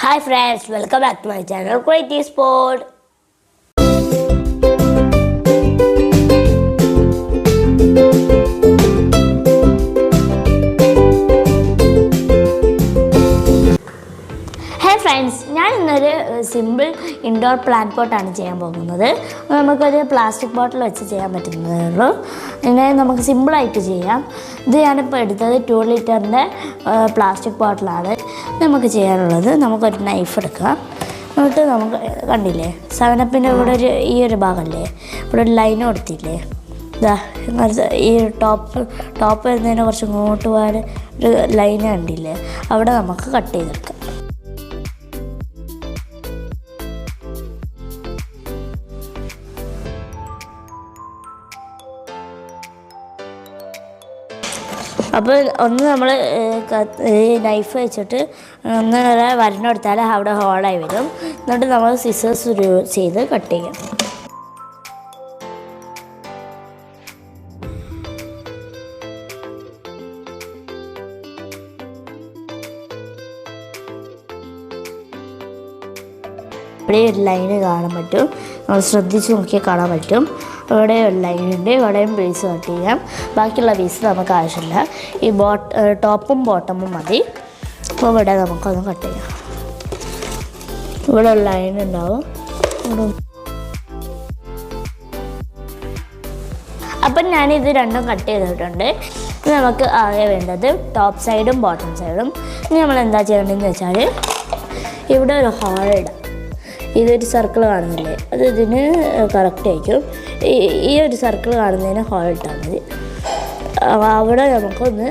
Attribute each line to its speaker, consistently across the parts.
Speaker 1: Hi friends, welcome back to my channel Creative Sport. Hey friends, ഞാൻ ഇന്നൊരു simple indoor plant പോട്ടാണ് ചെയ്യാൻ പോകുന്നത്. നമുക്കൊരു പ്ലാസ്റ്റിക് ബോട്ടിൽ വെച്ച് ചെയ്യാൻ പറ്റുന്നതേ ഉള്ളൂ. ഇങ്ങനെ നമുക്ക് സിമ്പിളായിട്ട് ചെയ്യാം. ഇത് ഞാനിപ്പോൾ എടുത്തത് 2 ലിറ്ററിൻ്റെ പ്ലാസ്റ്റിക് ബോട്ടിലാണ്. നമുക്ക് ചെയ്യാനുള്ളത് നമുക്കൊരു നൈഫ് എടുക്കാം. എന്നിട്ട് നമുക്ക് കണ്ടില്ലേ 7-അപ്പിൻ്റെ ഇവിടെ ഈ ഒരു ഭാഗമല്ലേ ഇവിടെ ഒരു ലൈൻ കൊടുത്തില്ലേ, ഇതാ ഈ ടോപ്പ് വരുന്നതിന് കുറച്ച് ഇങ്ങോട്ട് പോകാൻ ഒരു ലൈൻ കണ്ടില്ലേ, അവിടെ നമുക്ക് കട്ട് ചെയ്തെടുക്കാം. അപ്പോൾ ഒന്ന് നമ്മൾ ഈ നൈഫ് വെച്ചിട്ട് ഒന്ന് വരഞ്ഞെടുത്താൽ അവിടെ ഹോളായി വരും. എന്നിട്ട് നമ്മൾ സിസേഴ്സ് യൂസ് ചെയ്ത് കട്ട് ചെയ്യാം. ഇവിടെ ഒരു ലൈന് കാണാൻ പറ്റും, നമ്മൾ ശ്രദ്ധിച്ച് നോക്കിയാൽ കാണാൻ പറ്റും. ഇവിടെ ഒരു ലൈനുണ്ട്, ഇവിടെയും പീസ് കട്ട് ചെയ്യാം. ബാക്കിയുള്ള പീസ് നമുക്ക് ആവശ്യമില്ല, ഈ ടോപ്പും ബോട്ടമും മതി. അപ്പോൾ ഇവിടെ നമുക്കൊന്ന് കട്ട് ചെയ്യാം. ഇവിടെ ഒരു ലൈൻ ഉണ്ടാവും. അപ്പം ഞാനിത് രണ്ടും കട്ട് ചെയ്തിട്ടുണ്ട്. ഇനി നമുക്ക് ആകെ വേണ്ടത് ടോപ്പ് സൈഡും ബോട്ടം സൈഡും. ഇനി നമ്മൾ എന്താ ചെയ്യേണ്ടതെന്ന് വെച്ചാൽ ഇവിടെ ഒരു ഹോൾ ഇടാം. ഇതൊരു സർക്കിൾ കാണുന്നില്ലേ, അത് ഇതിന് കറക്റ്റ് ആയിരിക്കും. ഈ ഒരു സർക്കിൾ കാണുന്നതിന് ഹോൾ ഇട്ടാൽ മതി. അവിടെ നമുക്കൊന്ന്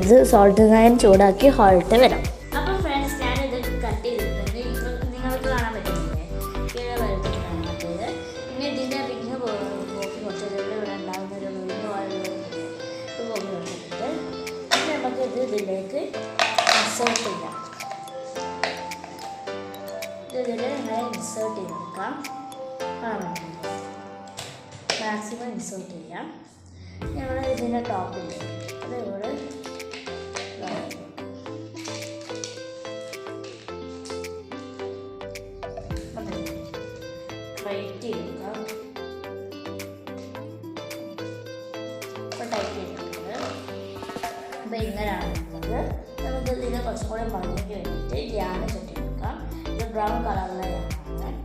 Speaker 1: ഇത് സോൾട്ട് നയൻ ചൂടാക്കി ഹോൾട്ട് വരാം. അപ്പോൾ ഫ്രണ്ട്സ്, ഞാനിത് കട്ട് ചെയ്തിട്ടുണ്ട്. നിങ്ങൾക്ക് കാണാൻ പറ്റുന്നില്ലേ, കീഴെ വരത്തിൽ കാണാൻ പറ്റിയത്. ഇനി ഇതിൻ്റെ റിങ് പോക്കി കുറച്ചത് ഇവിടെ ഉണ്ടാകുന്നൊരു റിങ് പോക്കി കൊടുത്തിട്ട് നമുക്ക് ഇതിലേക്ക് ഇൻസേർട്ട് ചെയ്യാം. ഇതിൽ ഇങ്ങനെ ഇൻസേർട്ട് ചെയ്ത് കൊടുക്കാം. മാക്സിമം ഇൻസേർട്ട് ചെയ്യാം. ഞങ്ങൾ ഇതിൻ്റെ ടോപ്പില്ലേ അത് ഇവിടെ ടൈറ്റ് ചെയ്ത് കൊടുക്കാം. ഇപ്പോൾ ടൈറ്റ് ചെയ്തിട്ടുണ്ട്. അപ്പോൾ ഇങ്ങനെയാണ് ഉള്ളത്. നമുക്ക് ഇതിനെ കുറച്ചും കൂടെ ഭംഗിക്ക് വേണ്ടിയിട്ട് ധ്യാന ചുറ്റി കൊടുക്കാം. ഇത് ബ്രൗൺ കളറിലെ ധ്യാനമാണ്.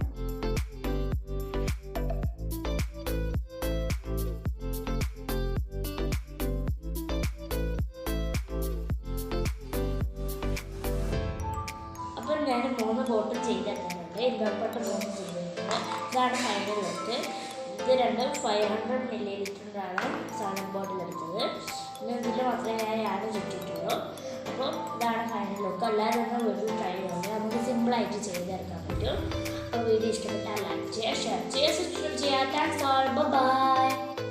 Speaker 1: അപ്പോൾ ഞാൻ 3 ബോട്ടിൽ ചെയ്തെടുക്കുന്നുണ്ട്. ഇൻഡോർപോട്ട് 3 ചെയ്തിട്ടുണ്ട്. ഇതാണ് ഫൈനൽ ലുക്ക്. ഇത് രണ്ടും 500 ml സാധനം ബോട്ടിൽ എടുത്തത്. ഇനി ഇതിൽ മാത്രമേ ഞാൻ യാതൊരു ചുറ്റിയിട്ടുള്ളൂ. അപ്പോൾ ഇതാണ് ഫൈനൽ ലുക്ക്. എല്ലാവരും ഒന്ന് വീട്ടിൽ ട്രൈ ചെയ്യുന്നത് നമുക്ക് സിമ്പിളായിട്ട് ചെയ്തെടുക്കാൻ പറ്റും. അപ്പോൾ വീഡിയോ ഇഷ്ടപ്പെട്ടാൽ ലൈക്ക് ചെയ്യുക, ഷെയർ ചെയ്യുക, സബ്സ്ക്രൈബ് ചെയ്യുക. Thanks all, by.